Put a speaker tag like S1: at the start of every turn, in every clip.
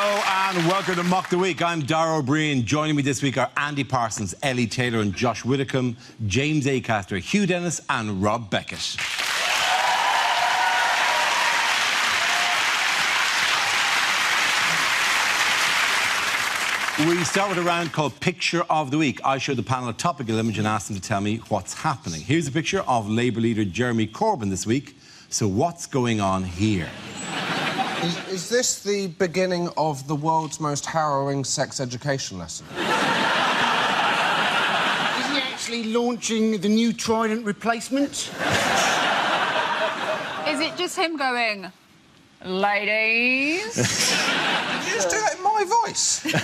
S1: and welcome to Mock the Week. I'm Dara O'Brien. Joining me this week are Andy Parsons, Ellie Taylor and Josh Widdicombe, James Acaster, Hugh Dennis and Rob Beckett. We start with a round called Picture of the Week. I show the panel a topical image and ask them to tell me what's happening. Here's a picture of Labour leader Jeremy Corbyn this week. So what's going on here?
S2: Is this the beginning of the world's most harrowing sex education lesson?
S3: Is he actually launching the new Trident replacement?
S4: Is it just him going, ladies?
S2: You just do it in my voice.
S4: That's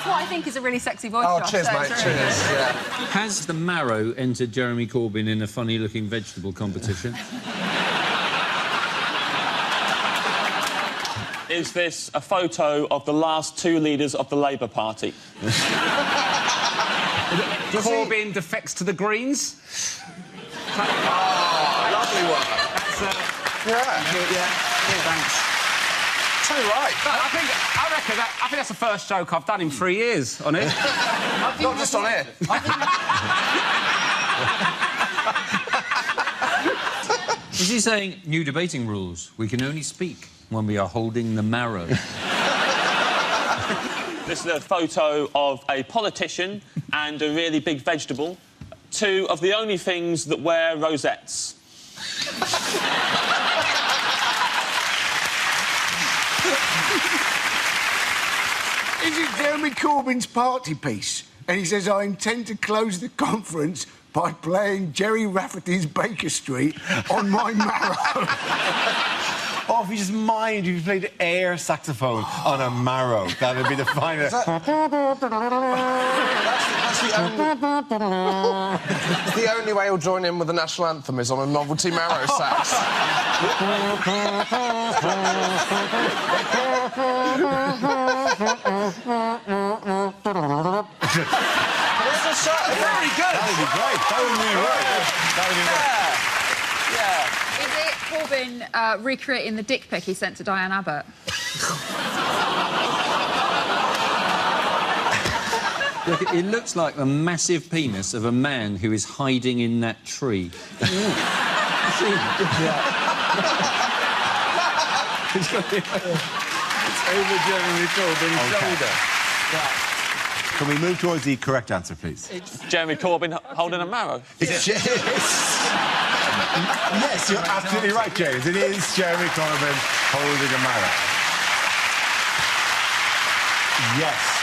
S4: what I think is a really sexy voice,
S2: Oh,
S4: Josh,
S2: cheers,
S4: so
S2: mate,
S4: it's really
S2: cheers, yeah.
S5: Has the marrow entered Jeremy Corbyn in a funny-looking vegetable competition?
S6: Is this a photo of the last two leaders of the Labour Party?
S7: Corbyn defects to the Greens.
S2: Oh, lovely one.
S7: Yeah. Thanks.
S2: Too right.
S7: I think that's the first joke I've done in 3 years on it.
S2: Not just on here.
S5: Is he saying new debating rules? We can only speak when we are holding the marrow.
S6: This is a photo of a politician and a really big vegetable. Two of the only things that wear rosettes.
S3: Is it Jeremy Corbyn's party piece? And he says, I intend to close the conference by playing Jerry Rafferty's Baker Street on my marrow.
S1: Oh, if you just mind if you played air saxophone on a marrow, that would be the finest.
S2: That's the only way he'll join in with the national anthem is on a novelty marrow sax.
S1: Very good. That would be great. That would be right. That would be right.
S4: Is it Corbyn recreating the dick pic he sent to Diane Abbott?
S5: Look, it looks like the massive penis of a man who is hiding in that tree. It's over Jeremy Corbyn's shoulder.
S1: Can we move towards the correct answer, please?
S6: Jeremy Corbyn holding a marrow.
S1: Yes, you're absolutely right, James. It is Jeremy Corbyn holding a marrow. Yes.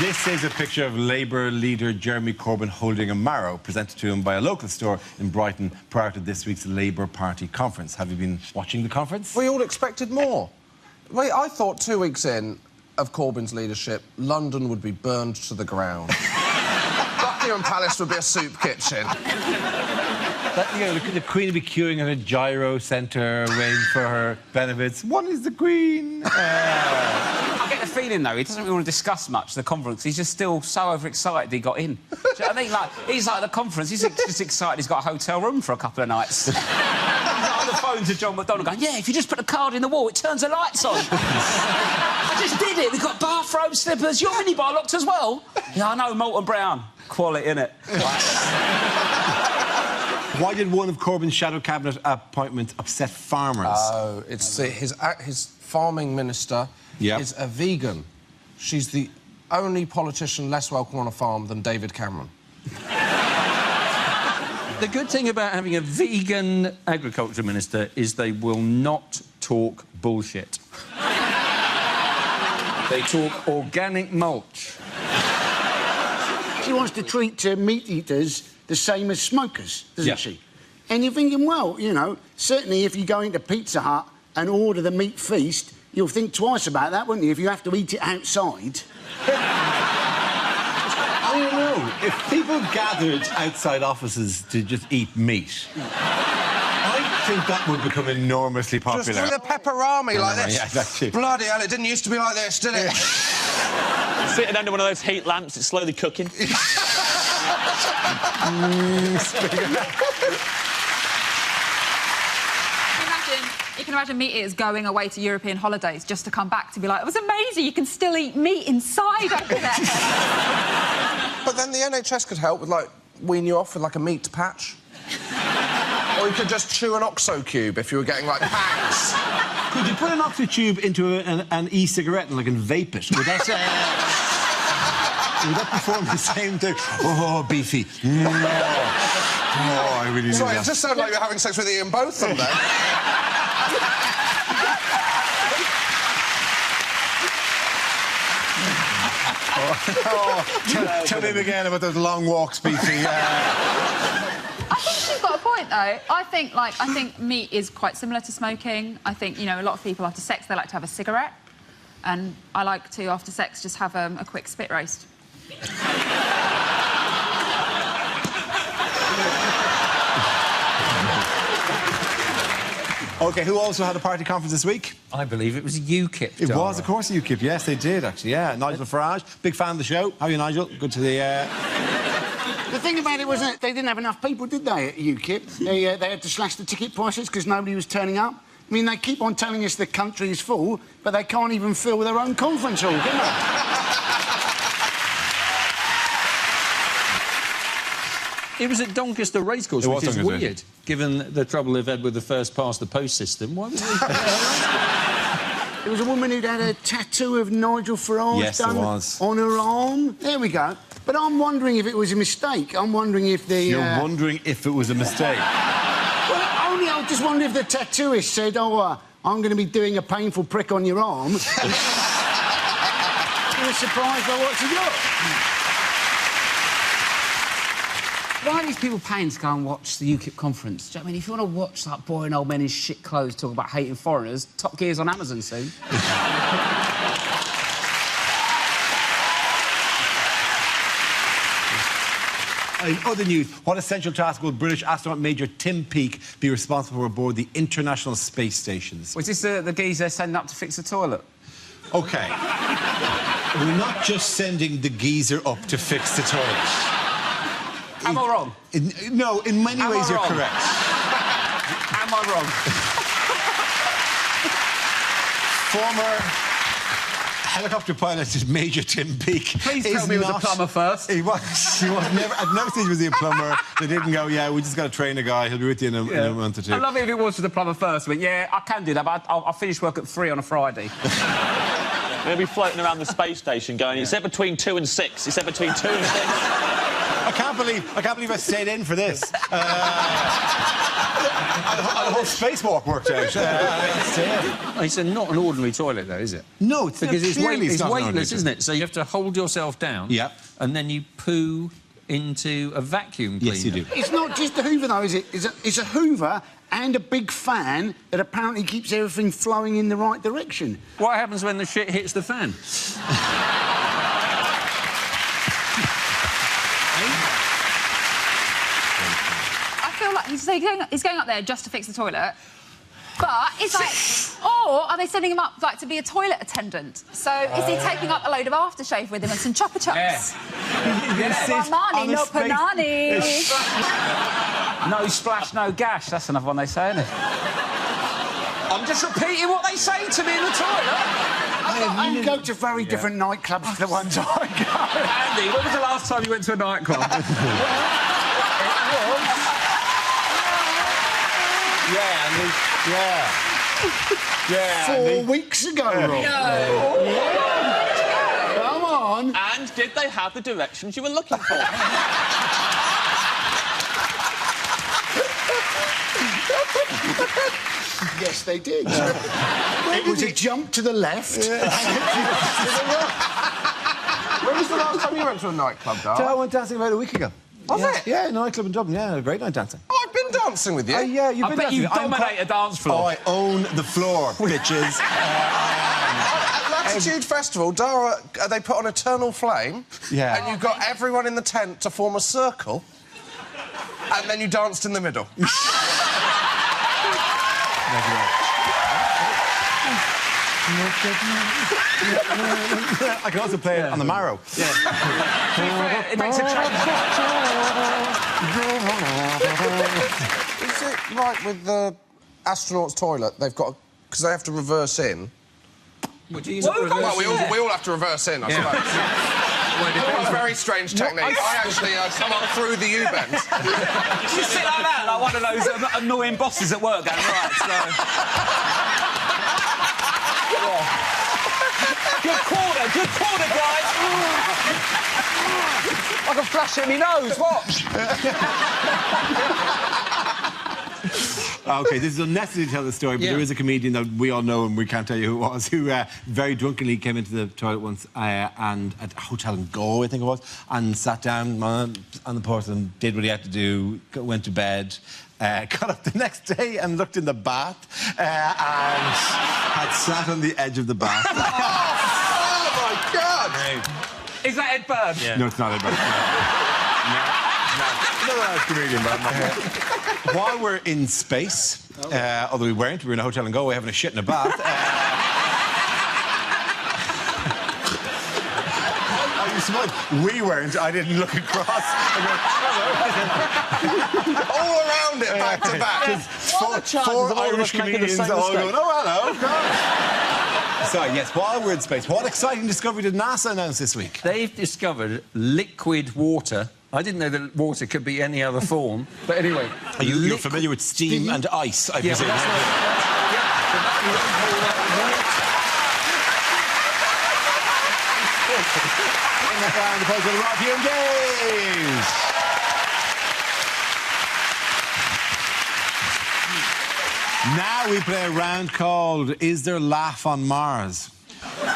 S1: This is a picture of Labour leader Jeremy Corbyn holding a marrow, presented to him by a local store in Brighton prior to this week's Labour Party conference. Have you been watching the conference?
S2: We all expected more. Wait, I thought 2 weeks in of Corbyn's leadership, London would be burned to the ground. Buckingham Palace would be a soup kitchen.
S1: The Queen would be queuing at a gyro centre, waiting for her benefits. One is the Queen.
S7: I get the feeling, though, he doesn't really want to discuss much the conference. He's just still so overexcited he got in. Do you know what I mean? Like, he's like at the conference, he's just excited he's got a hotel room for a couple of nights. He's like on the phone to John McDonnell going, yeah, if you just put a card in the wall, it turns the lights on. I just did it. We've got bathrobe slippers. Your minibar locked as well. Yeah, I know, Molton Brown. Quality, innit?
S1: Why did one of Corbyn's shadow cabinet appointments upset farmers?
S2: Oh, it's his farming minister is a vegan. She's the only politician less welcome on a farm than David Cameron.
S5: The good thing about having a vegan agriculture minister is they will not talk bullshit. They talk organic mulch.
S3: She wants to treat meat eaters the same as smokers, doesn't she? And you're thinking, well, you know, certainly if you go into Pizza Hut and order the meat feast, you'll think twice about that, wouldn't you, if you have to eat it outside?
S1: I don't know. If people gathered outside offices to just eat meat, I think that would become enormously popular.
S2: Just do the pepperami like this.
S1: Yeah, exactly.
S2: Bloody hell, it didn't used to be like this, did it?
S6: Sitting under one of those heat lamps, it's slowly cooking.
S4: Imagine can imagine meat eaters going away to European holidays just to come back to be like, it was amazing, you can still eat meat inside over there.
S2: But then the NHS could help with, like, wean you off with, like, a meat patch. Or you could just chew an OXO cube if you were getting, like, pangs.
S1: Could you put an OXO tube into an e-cigarette and, like, and vape it? Would that perform the same thing? Oh, beefy. Oh, I really need
S2: Sorry,
S1: that.
S2: it just sounded like you're having sex with Ian Botham then.
S1: Tell him again about those long walks, beefy.
S4: I think she's got a point, though. I think meat is quite similar to smoking. I think, you know, a lot of people after sex, they like to have a cigarette. And I like to, after sex, just have a quick spit roast.
S1: OK, who also had a party conference this week?
S5: I believe it was UKIP.
S1: It was, of course, UKIP. Yes, they did, actually, yeah. Nigel Farage, big fan of the show. How are you, Nigel? Good to the...
S3: The thing about it was that they didn't have enough people, did they, at UKIP? They had to slash the ticket prices because nobody was turning up. I mean, they keep on telling us the country is full, but they can't even fill their own conference hall, can they?
S5: It was at Doncaster Racecourse,
S1: It
S5: which
S1: was
S5: is
S1: Doncaster.
S5: weird, given the trouble they've had with the first-past-the-post system. Why was it?
S3: There was a woman who'd had a tattoo of Nigel Farage
S1: Yes, there
S3: done
S1: was.
S3: on her arm. There we go. But I'm wondering if it was a mistake. I'm wondering if the...
S1: You're wondering if it was a mistake.
S3: Well, only I just wonder if the tattooist said, oh, I'm going to be doing a painful prick on your arm. You were surprised by what you got.
S7: Why are these people paying to go and watch the UKIP conference? Do you know what I mean? If you want to watch, like, boring old men in shit clothes talk about hating foreigners, Top Gear's on Amazon soon.
S1: In other news, what essential task will British astronaut Major Tim Peake be responsible for aboard the International Space Stations?
S7: Was this the geezer sending up to fix the toilet?
S1: OK. We're not just sending the geezer up to fix the toilet.
S7: Am I wrong?
S1: No, in many
S7: Am I
S1: ways you're
S7: wrong?
S1: correct.
S7: Am I wrong?
S1: Former helicopter pilot Major Tim Peake.
S7: Please tell me he was a plumber first.
S1: He was never, at no stage was he a plumber. They didn't go, yeah, we just got to train a guy. He'll be with you in a month or two.
S7: I'd love it if it was for the plumber first. I went, yeah, I can do that, but I'll finish work at 3 on a Friday.
S6: They'll be floating around the space station going, it's said between 2 and 6. It's said between 2 and 6.
S1: I can't believe I stayed in for this. The whole spacewalk worked out.
S5: It's not an ordinary toilet, though, is it?
S1: No, it's
S5: because it's
S1: not an
S5: weightless,
S1: ordinary
S5: isn't it? So you have to hold yourself down.
S1: Yep.
S5: And then you poo into a vacuum cleaner.
S1: Yes, you do.
S3: It's not just a Hoover, though, is it? It's a Hoover and a big fan that apparently keeps everything flowing in the right direction.
S5: What happens when the shit hits the fan?
S4: I feel like he's going up there just to fix the toilet. But it's like, or are they sending him up like to be a toilet attendant? So is he taking up a load of aftershave with him and some chopper chops? Armani, no panani.
S7: No splash, no gash. That's another one they say, isn't it? I'm just repeating what they say to me in the toilet.
S3: I go to very different nightclubs to the ones I go.
S7: Andy, when was the last time you went to a nightclub?
S1: Yeah.
S3: 4 weeks ago, Rob. Come on.
S6: And did they have the directions you were looking for?
S3: Yes, they did. It was a jump to the left.
S2: When was the last time you went to a nightclub, Dar?
S1: I went dancing about a week ago.
S2: Was it?
S1: Yeah, nightclub in Dublin. Yeah, a great night dancing.
S2: Oh, I've been dancing with you.
S1: Yeah, you've
S7: I
S1: been
S7: bet
S1: dancing.
S7: you dominate a dance floor.
S1: Oh, I own the floor, bitches.
S2: At Latitude Festival, Dara, they put on Eternal Flame.
S1: Yeah.
S2: And you got everyone in the tent to form a circle. And then you danced in the middle.
S1: I can also play it on the marrow.
S7: It makes a change.
S2: Is it right with the astronauts' toilet, they've got... Because they have to reverse in.
S5: Well, do you not reverse
S2: Well,
S5: in?
S2: we all have to reverse in, I suppose. Well, a very strange technique. I actually come up through the U-bend.
S7: You sit like that, like one of those annoying bosses at work going, right, so... Good quarter, guys! I can flash it in my nose, watch!
S1: OK, this is unnecessary to tell the story, but there is a comedian that we all know, and we can't tell you who it was, who very drunkenly came into the toilet once and at a hotel in Galway, I think it was, and sat down on the porch and did what he had to do, went to bed, got up the next day and looked in the bath and had sat on the edge of the bath.
S2: Oh, my God!
S7: Is that Ed Byrne?
S1: No, it's not Ed Byrne. No, that's comedian, but while we're in space, although we weren't, we were in a hotel in Galway having a shit in a bath. We weren't. I didn't look across.
S2: All around it, back to back.
S1: Four Irish comedians all going, oh, hello. So, yes, while we're in space, what exciting discovery did NASA announce this week?
S5: They've discovered liquid water. I didn't know that water could be any other form. But anyway...
S1: You're familiar with steam and ice, I presume?
S5: But
S1: round of applause for Rocky and James. Now we play a round called Is There Laugh on Mars?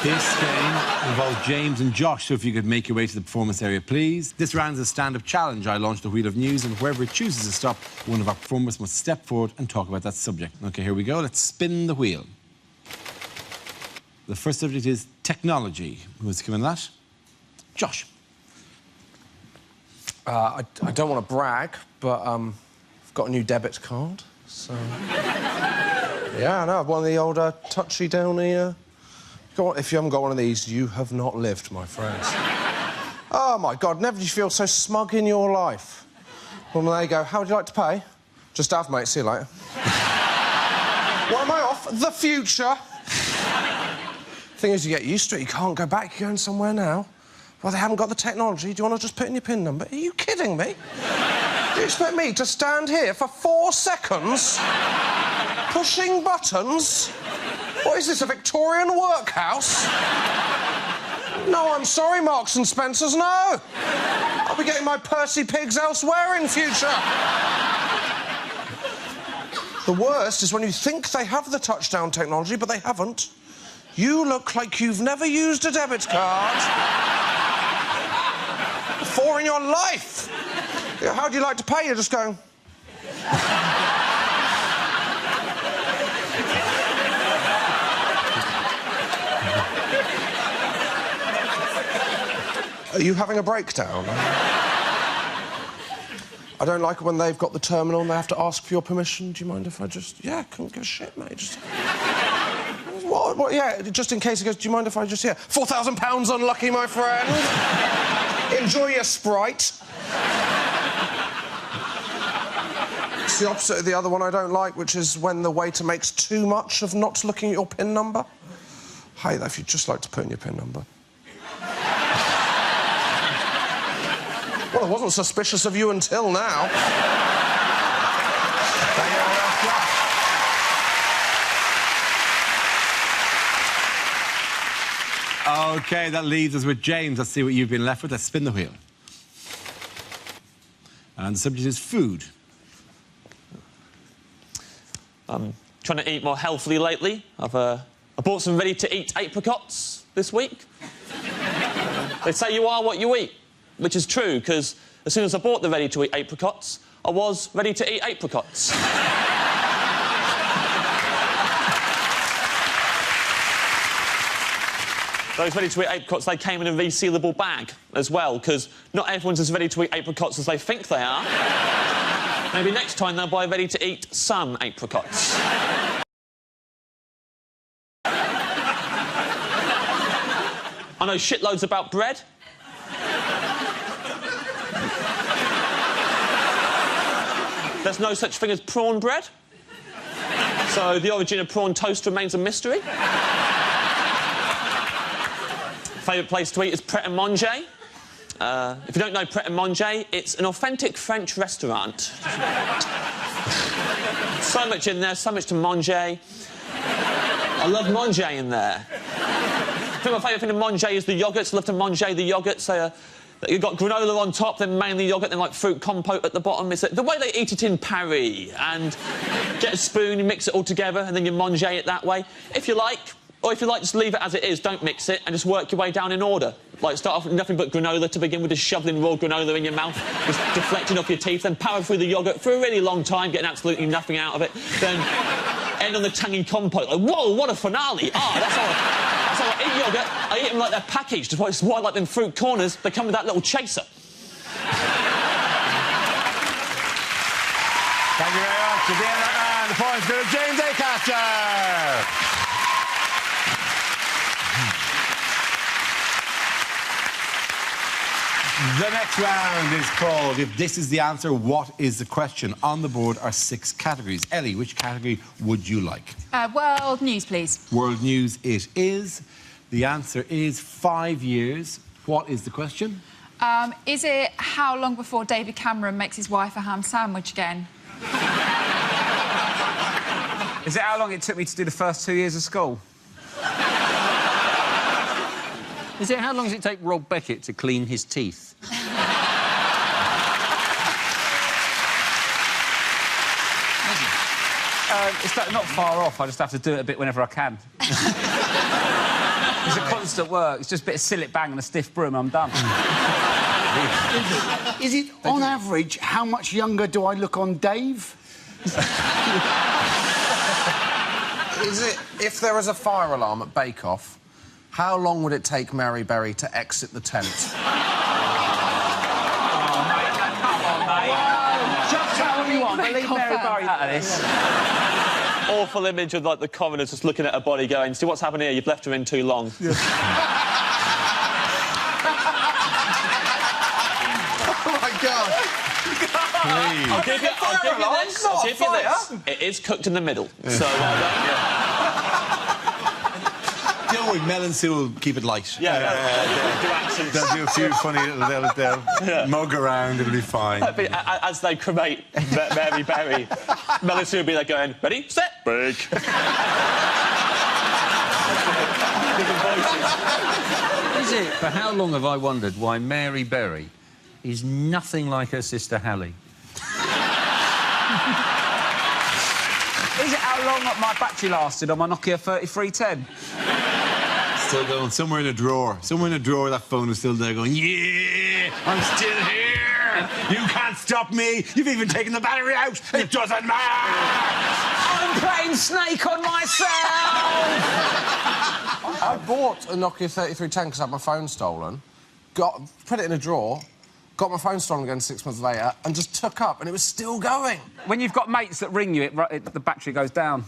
S1: This game involves James and Josh, so if you could make your way to the performance area, please. This round is a stand-up challenge. I launch the wheel of news, and whoever it chooses to stop, one of our performers must step forward and talk about that subject. OK, here we go. Let's spin the wheel. The first subject is technology. Who's coming that? Josh.
S2: I don't want to brag, but I've got a new debit card, so... Yeah, I know, I've one of the old touchy down here. If you haven't got one of these, you have not lived, my friends. Oh, my God, never did you feel so smug in your life. When they go, how would you like to pay? Just have, mate, see you later. What am I off? The future. Thing is, you get used to it, you can't go back, you're going somewhere now. Well, they haven't got the technology, do you want to just put in your PIN number? Are you kidding me? Do you expect me to stand here for 4 seconds, pushing buttons? What is this, a Victorian workhouse? No, I'm sorry, Marks and Spencers, no. I'll be getting my Percy Pigs elsewhere in future. The worst is when you think they have the touchdown technology, but they haven't. You look like you've never used a debit card before in your life. How do you like to pay? You're just going... Are you having a breakdown? I don't like it when they've got the terminal and they have to ask for your permission. Do you mind if I just... Yeah, couldn't give a shit, mate. Just... What? Yeah, just in case he goes, do you mind if I just... Yeah, £4,000 unlucky, my friend. Enjoy your Sprite. It's the opposite of the other one I don't like, which is when the waiter makes too much of not looking at your PIN number. Hey, though, if you'd just like to put in your PIN number. Well, I wasn't suspicious of you until now.
S1: OK, that leaves us with James. Let's see what you've been left with. Let's spin the wheel. And the subject is food.
S6: I'm trying to eat more healthily lately. I bought some ready-to-eat apricots this week. They say you are what you eat, which is true, because as soon as I bought the ready-to-eat apricots, I was ready to eat apricots. Those ready-to-eat apricots, they came in a resealable bag as well, because not everyone's as ready to eat apricots as they think they are. Maybe next time they'll buy ready-to-eat some apricots. I know shitloads about bread. There's no such thing as prawn bread. So the origin of prawn toast remains a mystery. Favourite place to eat is Pret a Manger. If you don't know Pret a Manger, it's an authentic French restaurant. So much in there, so much to manger. I love manger in there. I think my favourite thing to manger is the yoghurts. I love to manger the yoghurts. You've got granola on top, then mainly yoghurt, then like fruit compote at the bottom. It's the way they eat it in Paris. And get a spoon, you mix it all together, and then you manger it that way. If you like. Or if you like, just leave it as it is, don't mix it, and just work your way down in order. Like, start off with nothing but granola to begin with, just shoveling raw granola in your mouth, just deflecting off your teeth, then power through the yoghurt for a really long time, getting absolutely nothing out of it, then end on the tangy compote. Like, whoa, what a finale! That's how I eat yoghurt. I eat them like they're packaged. That's why I like them fruit corners. They come with that little chaser.
S1: Thank you very much. At the end of that round, the points go to James Acaster. The next round is called If This Is the Answer, What Is the Question? On the board are 6 categories. Ellie, which category would you like?
S4: World news, please.
S1: World news it is. The answer is 5 years. What is the question?
S4: Is it how long before David Cameron makes his wife a ham sandwich again?
S7: Is it how long it took me to do the first 2 years of school?
S5: Is it how long does it take Rob Beckett to clean his teeth?
S7: It's not far off. I just have to do it a bit whenever I can. It's a constant work. It's just a bit of sillet bang and a stiff broom and I'm done.
S3: Is it, on average, how much younger do I look on Dave?
S2: Is it, if there was a fire alarm at Bake Off, how long would it take Mary Berry to exit the tent?
S7: Just tell what you want, but leave Mary Berry out of this.
S6: Awful image of, like, the coroner just looking at her body going, see what's happened here? You've left her in too long.
S2: Oh, my God.
S6: I'll give you this. It is cooked in the middle. So,
S1: Don't worry, Mel and Sue will keep it light. They'll do a few funny little... They'll mug around, it'll be fine.
S6: As they cremate Mary Berry, Mel and Sue will be there going, ready, set, break. Different voices.
S5: Is it? For how long have I wondered why Mary Berry is nothing like her sister Hallie?
S7: Is it how long my battery lasted on my Nokia 3310?
S1: Still going, somewhere in a drawer. Somewhere in a drawer, that phone is still there going, yeah, I'm still here. You can't stop me. You've even taken the battery out. It doesn't matter.
S7: I'm playing Snake on myself!
S2: I bought a Nokia 3310 because I had my phone stolen, put it in a drawer, got my phone stolen again 6 months later, and just took up, and it was still going.
S7: When you've got mates that ring you, the battery goes down.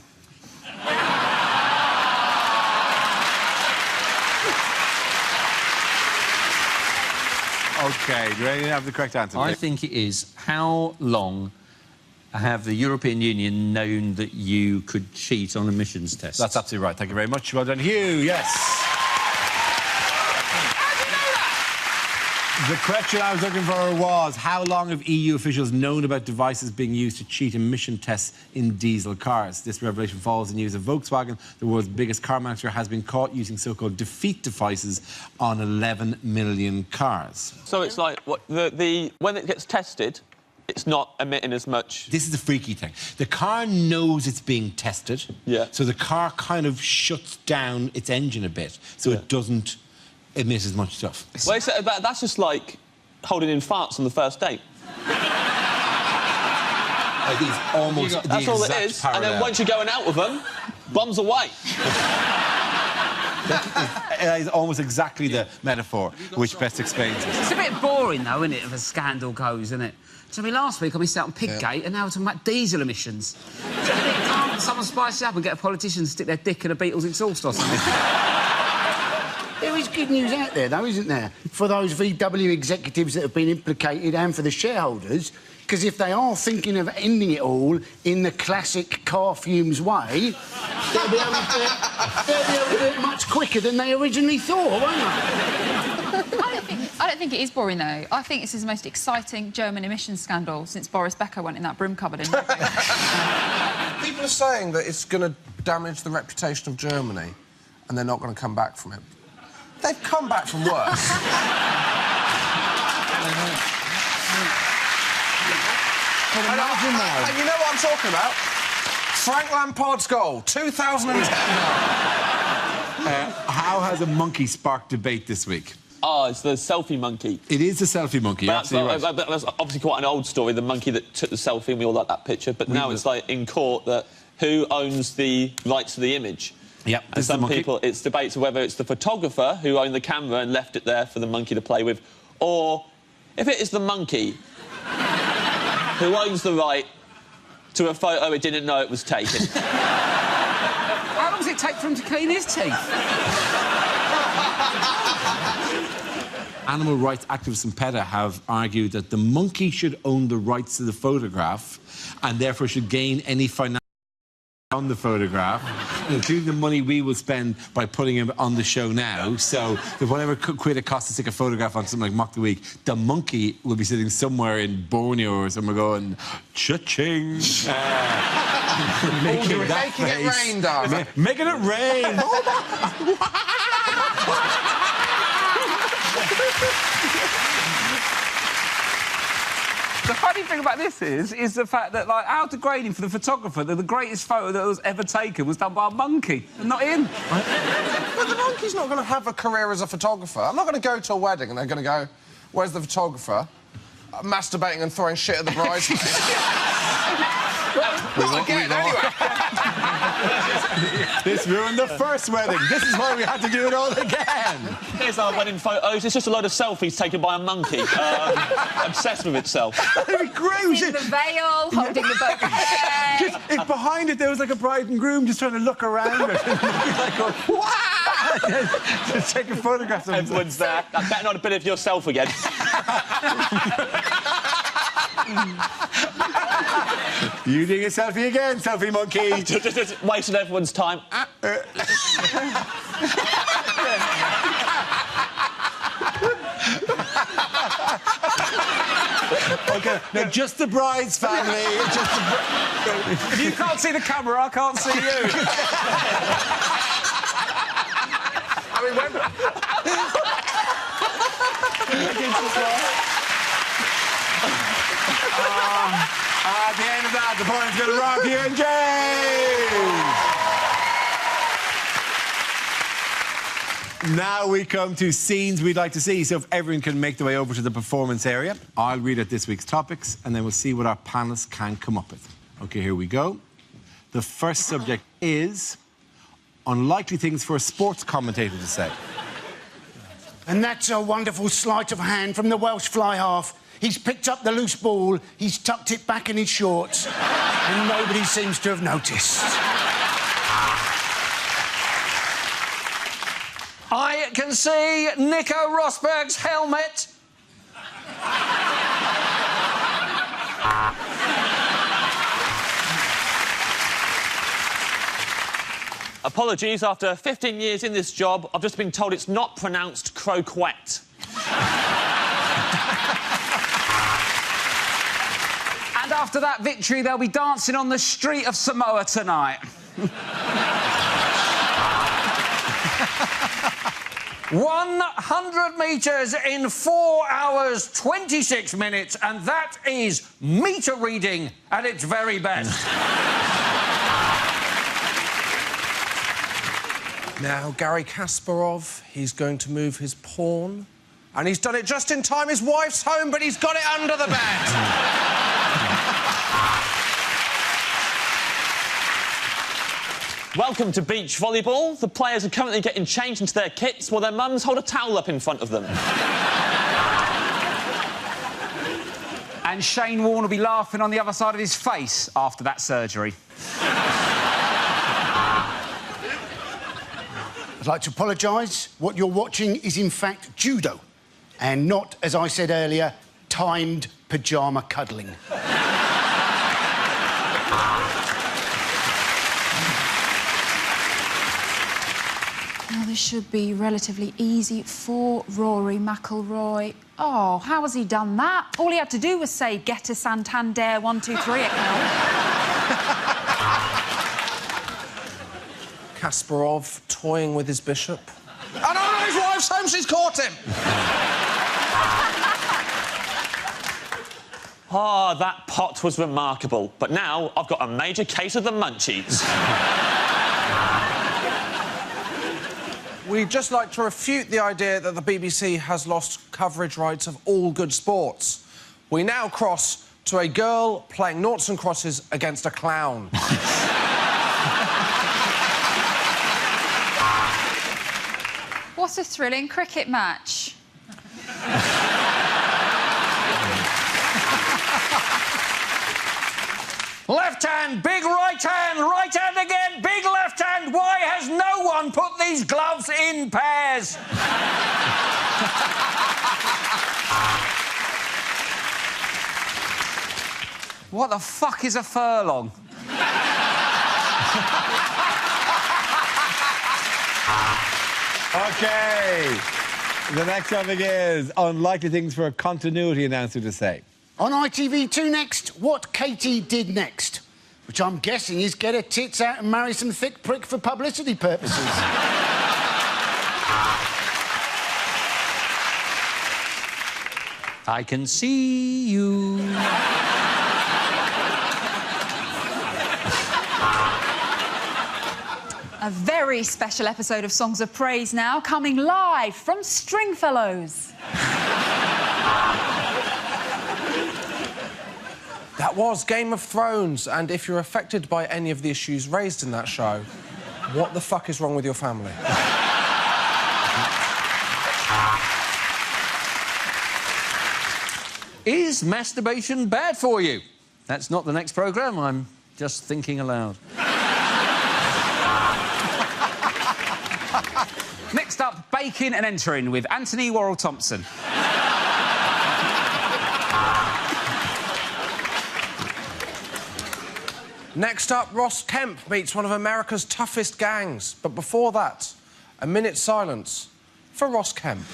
S1: OK, do you ready to have the correct answer?
S5: I think it is how long have the European Union known that you could cheat on emissions tests?
S1: That's absolutely right. Thank you very much. Well done, Hugh. Yes. The question I was looking for was, how long have EU officials known about devices being used to cheat emission tests in diesel cars? This revelation follows the news of Volkswagen, the world's biggest car manufacturer, has been caught using so-called defeat devices on 11 million cars.
S6: So it's like, what, when it gets tested, it's not emitting as much.
S1: This is the freaky thing. The car knows it's being tested.
S6: Yeah.
S1: So the car kind of shuts down its engine a bit, so it doesn't emit as much stuff.
S6: Well, that's just like holding in farts on the first date.
S1: It is almost the
S6: That's all it
S1: exact
S6: is.
S1: parallel.
S6: And then once you're going out with them, bums away.
S1: That is almost exactly the metaphor which best explains it.
S7: It's a bit boring, though, isn't it, if a scandal goes, isn't it? So, I mean, last week I missed out on Piggate, and now we're talking about diesel emissions. So, can't someone spice it up and get a politician to stick their dick in a Beatles exhaust or something?
S3: There is good news out there, though, isn't there? For those VW executives that have been implicated and for the shareholders, Because if they are thinking of ending it all in the classic car fumes way, they'll be able to do it much quicker than they originally thought, won't they?
S4: I don't think it is boring, though. I think this is the most exciting German emissions scandal since Boris Becker went in that broom cupboard in November.
S2: People are saying that it's going to damage the reputation of Germany and they're not going to come back from it. They've come back from worse. And you know what I'm talking about? Frank Lampard's goal, 2010.
S1: How has a monkey sparked debate this week?
S6: Oh, it's the selfie monkey.
S1: It is the selfie monkey,
S6: That's
S1: absolutely right.
S6: That's obviously quite an old story, the monkey that took the selfie, and we all like that picture, but now it's like in court that who owns the rights to the image.
S1: Yep,
S6: and some people, it's debates of whether it's the photographer who owned the camera and left it there for the monkey to play with, or if it is the monkey who owns the right to a photo it didn't know it was taken.
S7: How long does it take for him to clean his teeth?
S1: Animal rights activists and PETA have argued that the monkey should own the rights to the photograph and therefore should gain any financial on the photograph, including the money we will spend by putting him on the show now. So if whatever quid it costs to take a photograph on something like Mock the Week, the monkey will be sitting somewhere in Borneo or somewhere going, cha-ching.
S2: Making it rain, darling.
S1: Making it rain.
S7: The funny thing about this is the fact that, like, how degrading for the photographer that the greatest photo that was ever taken was done by a monkey, and not him.
S2: But the monkey's not going to have a career as a photographer. I'm not going to go to a wedding and they're going to go, where's the photographer? Masturbating and throwing shit at the bridesmaids. Not again, anyway.
S1: This ruined the first wedding. This is why we had to do it all again.
S6: Here's our wedding photos. It's just a load of selfies taken by a monkey, obsessed with itself.
S1: That'd be great.
S4: In the veil, holding the book.
S1: Just, if behind it there was like a bride and groom just trying to look around it. Like going, wow! Just taking photographs of
S6: Everyone's there. That better not a bit of yourself again.
S1: You doing a selfie again, selfie monkey?
S6: just wasting everyone's time.
S1: OK, now just the bride's family.
S7: If you can't see the camera, I can't see you.
S2: I mean, when...
S1: At the end of that, the point's going to Rocky and James. Now we come to scenes we'd like to see. So if everyone can make their way over to the performance area, I'll read out this week's topics and then we'll see what our panellists can come up with. OK, here we go. The first subject is unlikely things for a sports commentator to say.
S3: And that's a wonderful sleight of hand from the Welsh fly half. He's picked up the loose ball, he's tucked it back in his shorts, and nobody seems to have noticed.
S8: I can see Nico Rosberg's helmet.
S6: Apologies, after 15 years in this job, I've just been told it's not pronounced croquette.
S7: And after that victory, they'll be dancing on the street of Samoa tonight.
S8: 100 metres in 4 hours, 26 minutes, and that is meter reading at its very best.
S2: Now, Garry Kasparov, he's going to move his pawn. And he's done it just in time. His wife's home, but he's got it under the bed.
S6: Welcome to beach volleyball. The players are currently getting changed into their kits while their mums hold a towel up in front of them.
S7: And Shane Warne will be laughing on the other side of his face after that surgery.
S3: I'd like to apologise. What you're watching is, in fact, judo, and not, as I said earlier, timed pyjama cuddling.
S4: Now, this should be relatively easy for Rory McIlroy. Oh, how has he done that? All he had to do was say, get a Santander 123 account.
S2: Kasparov toying with his bishop. Oh, no, his wife's home, she's caught him!
S6: Ah, that pot was remarkable. But now I've got a major case of the munchies.
S2: We'd just like to refute the idea that the BBC has lost coverage rights of all good sports. We now cross to a girl playing noughts and crosses against a clown.
S4: What a thrilling cricket match.
S8: Left hand, big right hand again, big left hand. Why has no one put these gloves in pairs?
S7: What the fuck is a furlong?
S1: OK. The next topic is unlikely things for a continuity announcer to say.
S3: On ITV2 next, what Katie did next, which I'm guessing is get her tits out and marry some thick prick for publicity purposes.
S5: I can see you.
S4: A very special episode of Songs of Praise now, coming live from Stringfellows.
S2: That was Game of Thrones, and if you're affected by any of the issues raised in that show, what the fuck is wrong with your family?
S5: Is masturbation bad for you? That's not the next programme, I'm just thinking aloud.
S7: Next up, baking and entering with Anthony Worrell-Thompson.
S2: Next up, Ross Kemp meets one of America's toughest gangs. But before that, a minute's silence for Ross Kemp.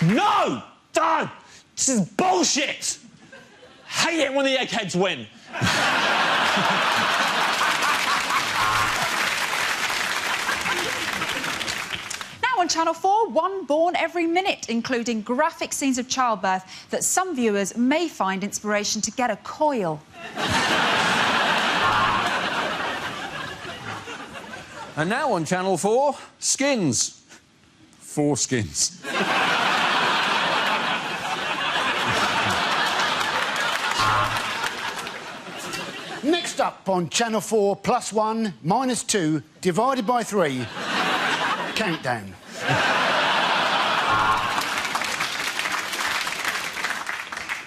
S6: No! Dad! This is bullshit! Hate it when the eggheads win.
S4: Now on Channel 4, one born every minute, including graphic scenes of childbirth that some viewers may find inspiration to get a coil.
S5: And now on Channel 4, skins. Foreskins.
S3: Next up on Channel 4, +1, -2, divided by 3. Countdown.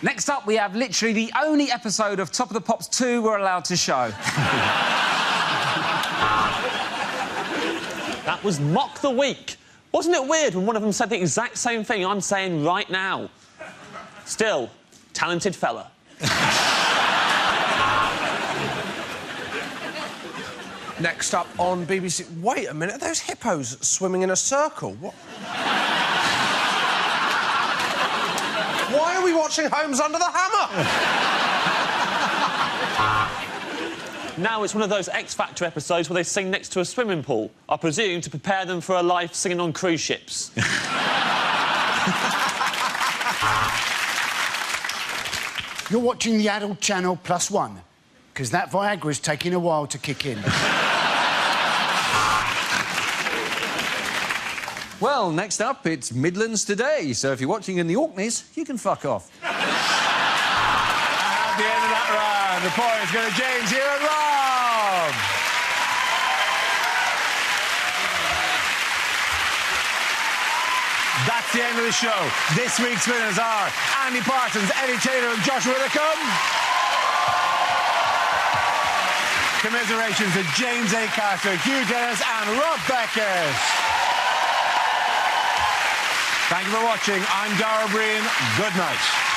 S7: Next up, we have literally the only episode of Top of the Pops 2 we're allowed to show.
S6: That was Mock the Week. Wasn't it weird when one of them said the exact same thing I'm saying right now? Still, talented fella.
S2: Next up on BBC... Wait a minute, are those hippos swimming in a circle? What? Why are we watching Homes Under the Hammer?
S6: Now it's one of those X Factor episodes where they sing next to a swimming pool. I presume to prepare them for a life singing on cruise ships.
S3: You're watching the adult channel +1, because that Viagra's taking a while to kick in.
S5: Well, next up, it's Midlands Today, so if you're watching in the Orkneys, you can fuck off.
S1: At the end of that round, the points go to James here and Rob. That's the end of the show. This week's winners are Andy Parsons, Eddie Taylor and Joshua Whitcomb. Commiserations to James A. Carter, Hugh Dennis and Rob Beckett. Thank you for watching. I'm Dara Breen. Good night.